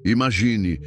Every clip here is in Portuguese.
Imagine,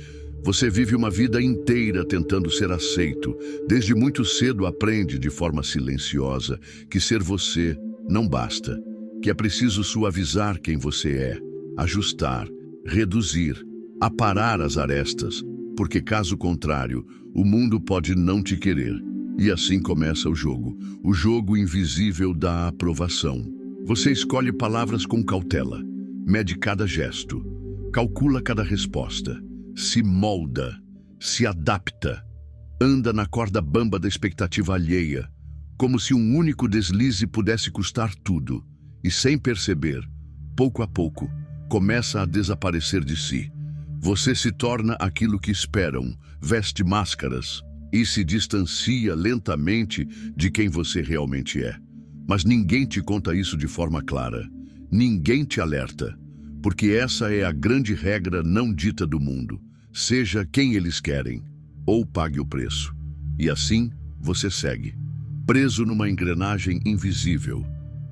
você vive uma vida inteira tentando ser aceito. Desde muito cedo aprende de forma silenciosa que ser você não basta, que é preciso suavizar quem você é, ajustar, reduzir, aparar as arestas, porque caso contrário, o mundo pode não te querer. E assim começa o jogo invisível da aprovação. Você escolhe palavras com cautela, mede cada gesto, calcula cada resposta, se molda, se adapta, anda na corda bamba da expectativa alheia, como se um único deslize pudesse custar tudo, e sem perceber, pouco a pouco, começa a desaparecer de si. Você se torna aquilo que esperam, veste máscaras e se distancia lentamente de quem você realmente é. Mas ninguém te conta isso de forma clara, ninguém te alerta, porque essa é a grande regra não dita do mundo. Seja quem eles querem, ou pague o preço. E assim, você segue, preso numa engrenagem invisível,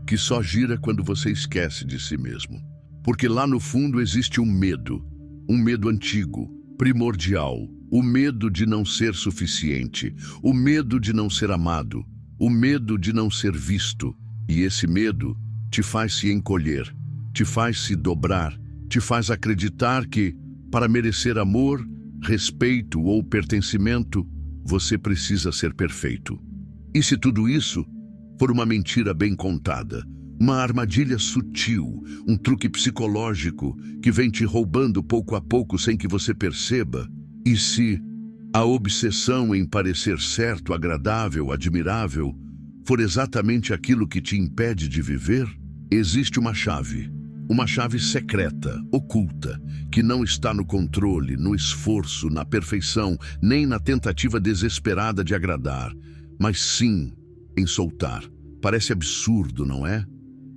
que só gira quando você esquece de si mesmo. Porque lá no fundo existe um medo antigo, primordial, o medo de não ser suficiente, o medo de não ser amado, o medo de não ser visto. E esse medo te faz se encolher, te faz se dobrar, te faz acreditar que, para merecer amor, respeito ou pertencimento, você precisa ser perfeito. E se tudo isso for uma mentira bem contada, uma armadilha sutil, um truque psicológico que vem te roubando pouco a pouco sem que você perceba, e se a obsessão em parecer certo, agradável, admirável, for exatamente aquilo que te impede de viver, existe uma chave secreta, oculta, que não está no controle, no esforço, na perfeição, nem na tentativa desesperada de agradar, mas sim em soltar. Parece absurdo, não é?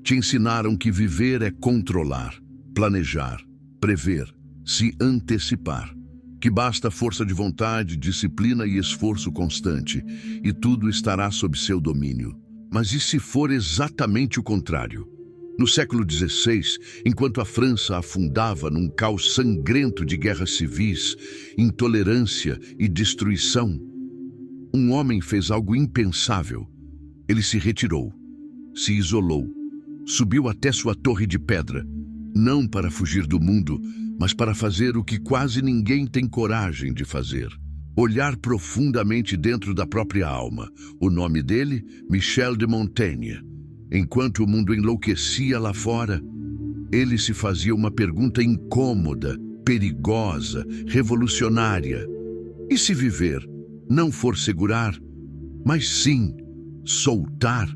Te ensinaram que viver é controlar, planejar, prever, se antecipar, que basta força de vontade, disciplina e esforço constante, e tudo estará sob seu domínio. Mas e se for exatamente o contrário? No século XVI, enquanto a França afundava num caos sangrento de guerras civis, intolerância e destruição, um homem fez algo impensável. Ele se retirou, se isolou, subiu até sua torre de pedra, não para fugir do mundo, mas para fazer o que quase ninguém tem coragem de fazer: olhar profundamente dentro da própria alma. O nome dele, Michel de Montaigne. Enquanto o mundo enlouquecia lá fora, ele se fazia uma pergunta incômoda, perigosa, revolucionária. E se viver não for segurar, mas sim soltar?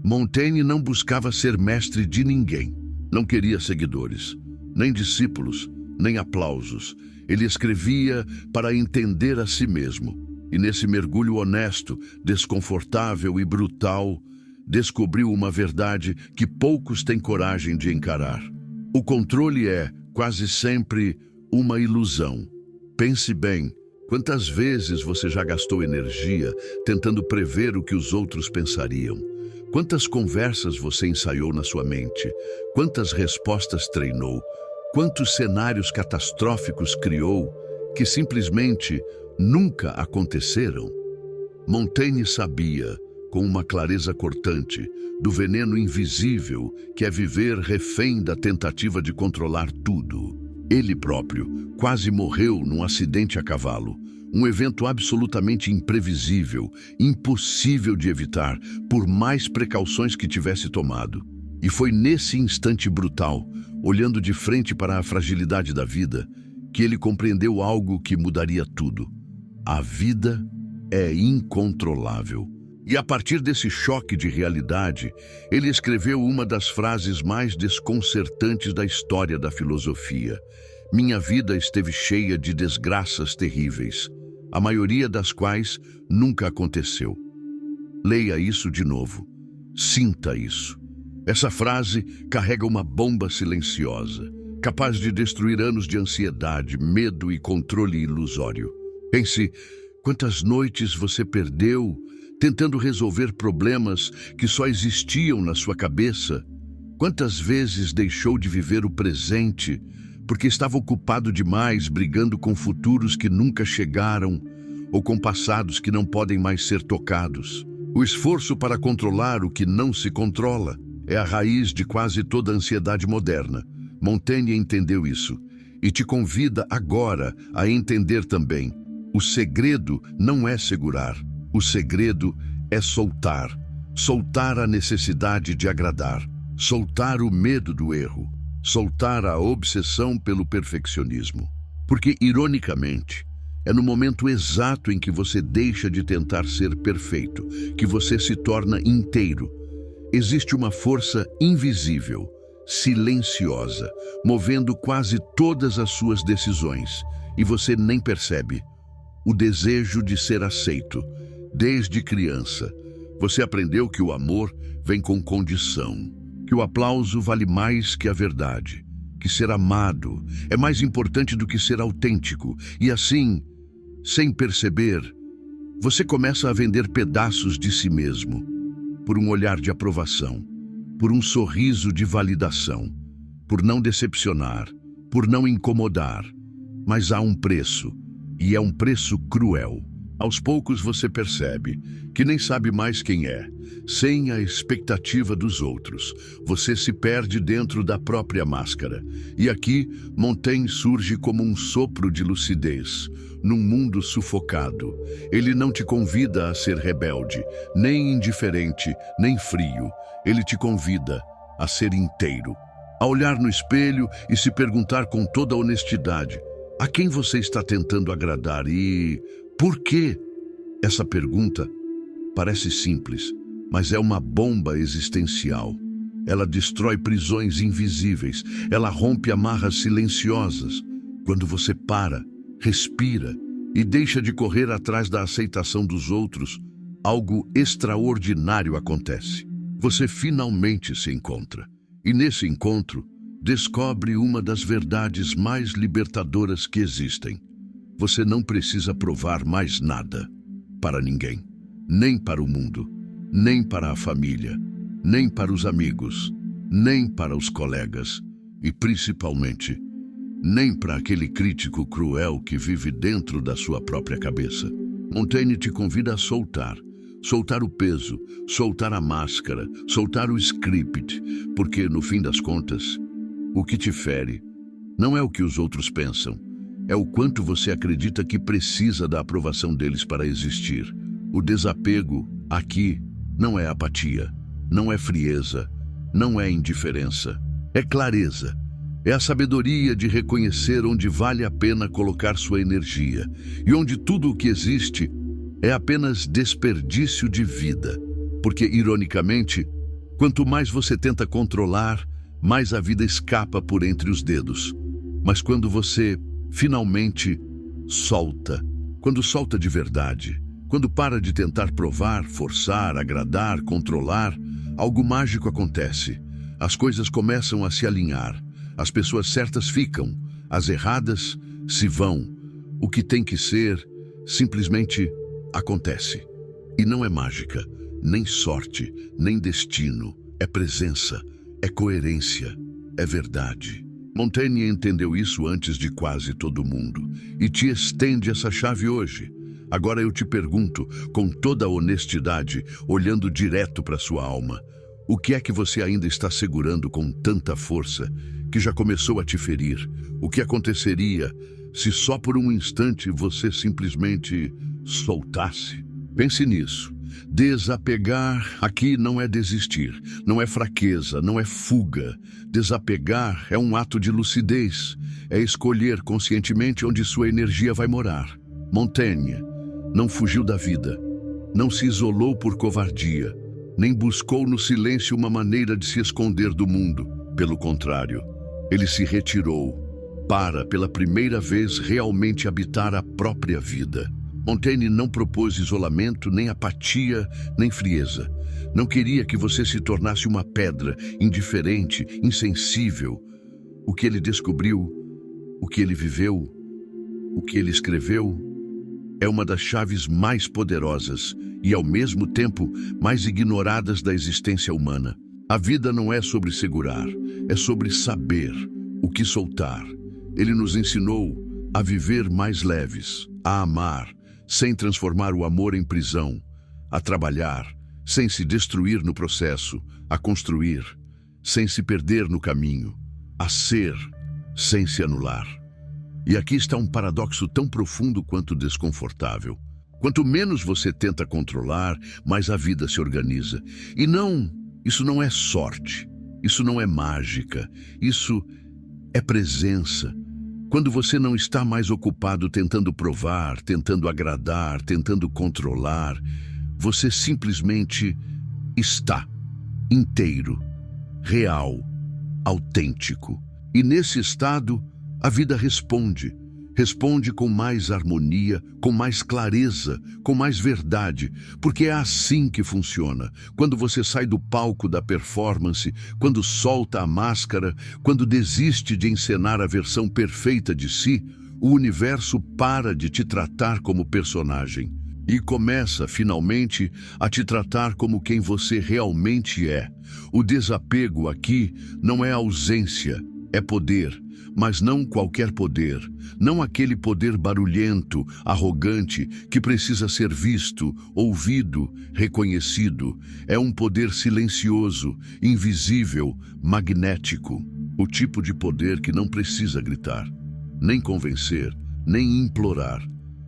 Montaigne não buscava ser mestre de ninguém. Não queria seguidores, nem discípulos, nem aplausos. Ele escrevia para entender a si mesmo. E nesse mergulho honesto, desconfortável e brutal, descobriu uma verdade que poucos têm coragem de encarar. O controle é, quase sempre, uma ilusão. Pense bem, quantas vezes você já gastou energia tentando prever o que os outros pensariam? Quantas conversas você ensaiou na sua mente? Quantas respostas treinou? Quantos cenários catastróficos criou que simplesmente nunca aconteceram? Montaigne sabia, com uma clareza cortante, do veneno invisível que é viver refém da tentativa de controlar tudo. Ele próprio quase morreu num acidente a cavalo, um evento absolutamente imprevisível, impossível de evitar, por mais precauções que tivesse tomado. E foi nesse instante brutal, olhando de frente para a fragilidade da vida, que ele compreendeu algo que mudaria tudo. A vida é incontrolável. E a partir desse choque de realidade, ele escreveu uma das frases mais desconcertantes da história da filosofia. Minha vida esteve cheia de desgraças terríveis, a maioria das quais nunca aconteceu. Leia isso de novo. Sinta isso. Essa frase carrega uma bomba silenciosa, capaz de destruir anos de ansiedade, medo e controle ilusório. Pense, quantas noites você perdeu tentando resolver problemas que só existiam na sua cabeça? Quantas vezes deixou de viver o presente porque estava ocupado demais brigando com futuros que nunca chegaram ou com passados que não podem mais ser tocados. O esforço para controlar o que não se controla é a raiz de quase toda a ansiedade moderna. Montaigne entendeu isso e te convida agora a entender também. O segredo não é segurar, o segredo é soltar. Soltar a necessidade de agradar, soltar o medo do erro, soltar a obsessão pelo perfeccionismo. Porque, ironicamente, é no momento exato em que você deixa de tentar ser perfeito, que você se torna inteiro. Existe uma força invisível, silenciosa, movendo quase todas as suas decisões, e você nem percebe. O desejo de ser aceito, desde criança. Você aprendeu que o amor vem com condição, que o aplauso vale mais que a verdade, que ser amado é mais importante do que ser autêntico. E assim, sem perceber, você começa a vender pedaços de si mesmo, por um olhar de aprovação, por um sorriso de validação, por não decepcionar, por não incomodar. Mas há um preço, e é um preço cruel. Aos poucos você percebe que nem sabe mais quem é. Sem a expectativa dos outros, você se perde dentro da própria máscara. E aqui, Montaigne surge como um sopro de lucidez, num mundo sufocado. Ele não te convida a ser rebelde, nem indiferente, nem frio. Ele te convida a ser inteiro, a olhar no espelho e se perguntar com toda honestidade: a quem você está tentando agradar e por quê? Essa pergunta parece simples, mas é uma bomba existencial. Ela destrói prisões invisíveis, ela rompe amarras silenciosas. Quando você para, respira e deixa de correr atrás da aceitação dos outros, algo extraordinário acontece. Você finalmente se encontra. E nesse encontro, descobre uma das verdades mais libertadoras que existem. Você não precisa provar mais nada para ninguém, nem para o mundo, nem para a família, nem para os amigos, nem para os colegas e, principalmente, nem para aquele crítico cruel que vive dentro da sua própria cabeça. Montaigne te convida a soltar o peso, soltar a máscara, soltar o script, porque, no fim das contas, o que te fere não é o que os outros pensam, é o quanto você acredita que precisa da aprovação deles para existir. O desapego aqui não é apatia, não é frieza, não é indiferença, é clareza. É a sabedoria de reconhecer onde vale a pena colocar sua energia e onde tudo o que existe é apenas desperdício de vida. Porque, ironicamente, quanto mais você tenta controlar, mais a vida escapa por entre os dedos. Mas quando você finalmente solta, quando solta de verdade, quando para de tentar provar, forçar, agradar, controlar, algo mágico acontece. As coisas começam a se alinhar. As pessoas certas ficam, as erradas se vão. O que tem que ser, simplesmente acontece. E não é mágica, nem sorte, nem destino. É presença, é coerência, é verdade. Montaigne entendeu isso antes de quase todo mundo e te estende essa chave hoje. Agora eu te pergunto, com toda a honestidade, olhando direto para sua alma, o que é que você ainda está segurando com tanta força que já começou a te ferir? O que aconteceria se só por um instante você simplesmente soltasse? Pense nisso. Desapegar aqui não é desistir, não é fraqueza, não é fuga. Desapegar é um ato de lucidez, é escolher conscientemente onde sua energia vai morar. Montaigne não fugiu da vida, não se isolou por covardia, nem buscou no silêncio uma maneira de se esconder do mundo. Pelo contrário, ele se retirou para, pela primeira vez, realmente habitar a própria vida. Montaigne não propôs isolamento, nem apatia, nem frieza. Não queria que você se tornasse uma pedra, indiferente, insensível. O que ele descobriu, o que ele viveu, o que ele escreveu, é uma das chaves mais poderosas e, ao mesmo tempo, mais ignoradas da existência humana. A vida não é sobre segurar, é sobre saber o que soltar. Ele nos ensinou a viver mais leves, a amar, sem transformar o amor em prisão, a trabalhar, sem se destruir no processo, a construir, sem se perder no caminho, a ser, sem se anular. E aqui está um paradoxo tão profundo quanto desconfortável. Quanto menos você tenta controlar, mais a vida se organiza. E não, isso não é sorte, isso não é mágica, isso é presença. Quando você não está mais ocupado tentando provar, tentando agradar, tentando controlar, você simplesmente está inteiro, real, autêntico. E nesse estado, a vida responde. Responde com mais harmonia, com mais clareza, com mais verdade, porque é assim que funciona. Quando você sai do palco da performance, quando solta a máscara, quando desiste de encenar a versão perfeita de si, o universo para de te tratar como personagem e começa, finalmente, a te tratar como quem você realmente é. O desapego aqui não é ausência, é poder. Mas não qualquer poder, não aquele poder barulhento, arrogante, que precisa ser visto, ouvido, reconhecido. É um poder silencioso, invisível, magnético. O tipo de poder que não precisa gritar, nem convencer, nem implorar.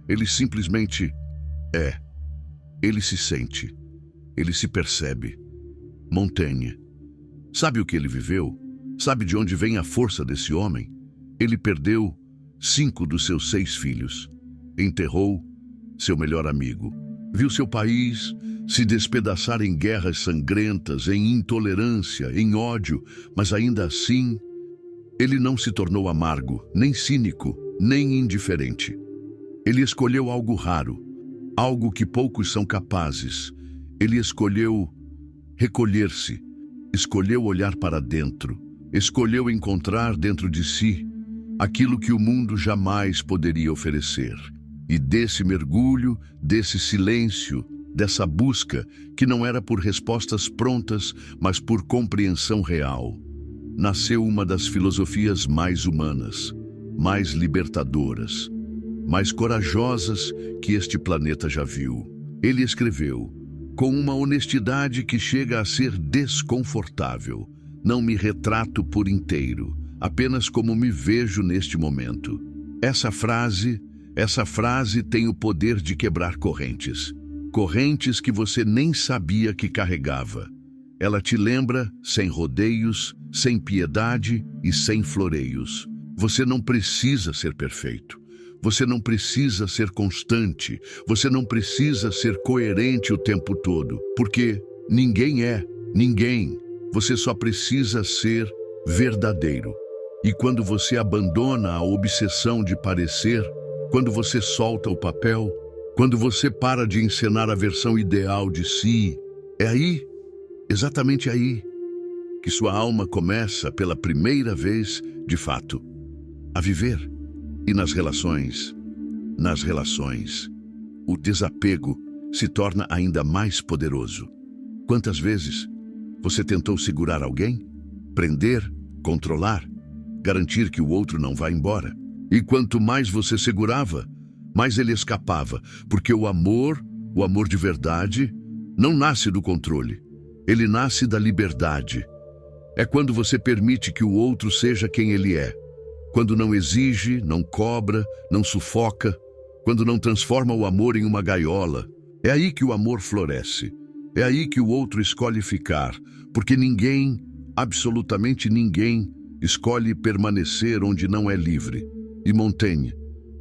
Ele simplesmente é. Ele se sente. Ele se percebe. Montaigne. Sabe o que ele viveu? Sabe de onde vem a força desse homem? Ele perdeu 5 dos seus 6 filhos. Enterrou seu melhor amigo. Viu seu país se despedaçar em guerras sangrentas, em intolerância, em ódio, mas ainda assim, ele não se tornou amargo, nem cínico, nem indiferente. Ele escolheu algo raro, algo que poucos são capazes. Ele escolheu recolher-se, escolheu olhar para dentro, escolheu encontrar dentro de si aquilo que o mundo jamais poderia oferecer. E desse mergulho, desse silêncio, dessa busca, que não era por respostas prontas, mas por compreensão real, nasceu uma das filosofias mais humanas, mais libertadoras, mais corajosas que este planeta já viu. Ele escreveu, com uma honestidade que chega a ser desconfortável: não me retrato por inteiro, apenas como me vejo neste momento. Essa frase tem o poder de quebrar correntes. Correntes que você nem sabia que carregava. Ela te lembra, sem rodeios, sem piedade e sem floreios. Você não precisa ser perfeito. Você não precisa ser constante. Você não precisa ser coerente o tempo todo. Porque ninguém é, ninguém. Você só precisa ser verdadeiro. E quando você abandona a obsessão de parecer, quando você solta o papel, quando você para de encenar a versão ideal de si, é aí, exatamente aí, que sua alma começa pela primeira vez, de fato, a viver. E nas relações, o desapego se torna ainda mais poderoso. Quantas vezes você tentou segurar alguém, prender, controlar, garantir que o outro não vá embora? E quanto mais você segurava, mais ele escapava, porque o amor de verdade, não nasce do controle. Ele nasce da liberdade. É quando você permite que o outro seja quem ele é. Quando não exige, não cobra, não sufoca. Quando não transforma o amor em uma gaiola. É aí que o amor floresce. É aí que o outro escolhe ficar. Porque ninguém, absolutamente ninguém, escolhe permanecer onde não é livre. E Montaigne,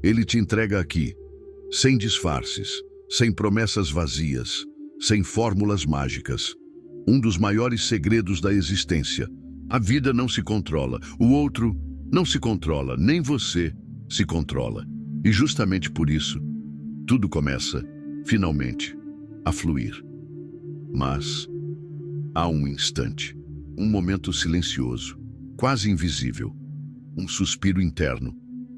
ele te entrega aqui, sem disfarces, sem promessas vazias, sem fórmulas mágicas. Um dos maiores segredos da existência. A vida não se controla, o outro não se controla, nem você se controla. E justamente por isso, tudo começa, finalmente, a fluir. Mas há um instante, um momento silencioso, quase invisível, um suspiro interno,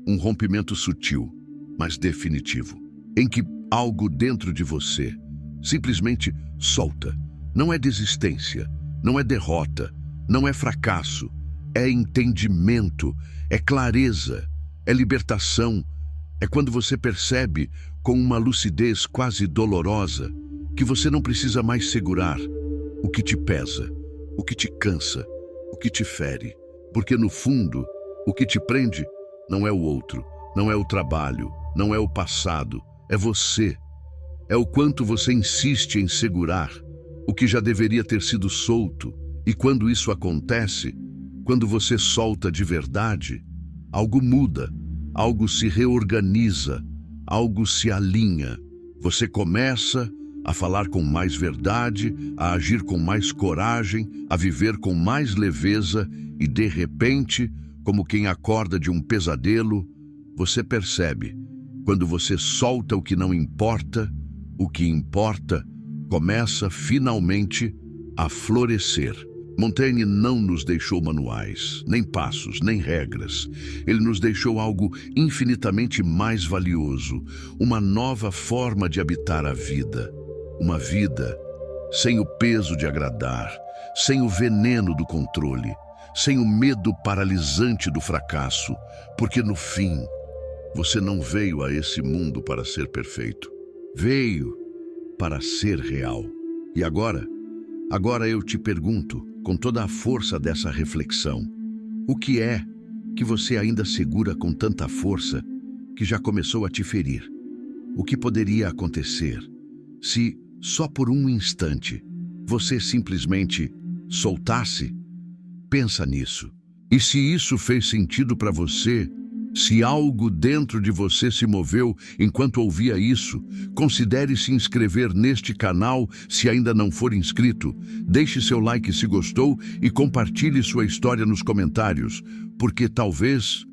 um rompimento sutil, mas definitivo, em que algo dentro de você simplesmente solta. Não é desistência, não é derrota, não é fracasso, é entendimento, é clareza, É libertação. É quando você percebe, com uma lucidez quase dolorosa, que você não precisa mais segurar o que te pesa, o que te cansa, o que te fere. Porque no fundo, o que te prende não é o outro, não é o trabalho, não é o passado, é você. É o quanto você insiste em segurar o que já deveria ter sido solto. E quando isso acontece, quando você solta de verdade, algo muda, algo se reorganiza, algo se alinha. Você começa a falar com mais verdade, a agir com mais coragem, a viver com mais leveza e, de repente, como quem acorda de um pesadelo, você percebe, quando você solta o que não importa, o que importa começa finalmente a florescer. Montaigne não nos deixou manuais, nem passos, nem regras. Ele nos deixou algo infinitamente mais valioso, uma nova forma de habitar a vida. Uma vida sem o peso de agradar, sem o veneno do controle, sem o medo paralisante do fracasso, porque no fim, você não veio a esse mundo para ser perfeito. Veio para ser real. E agora eu te pergunto, com toda a força dessa reflexão, o que é que você ainda segura com tanta força que já começou a te ferir? O que poderia acontecer se, só por um instante, você simplesmente soltasse? Pensa nisso. E se isso fez sentido para você, se algo dentro de você se moveu enquanto ouvia isso, considere se inscrever neste canal se ainda não for inscrito. Deixe seu like se gostou e compartilhe sua história nos comentários, porque talvez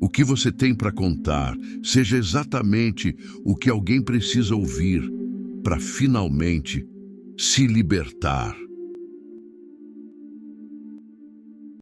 o que você tem para contar seja exatamente o que alguém precisa ouvir para finalmente se libertar.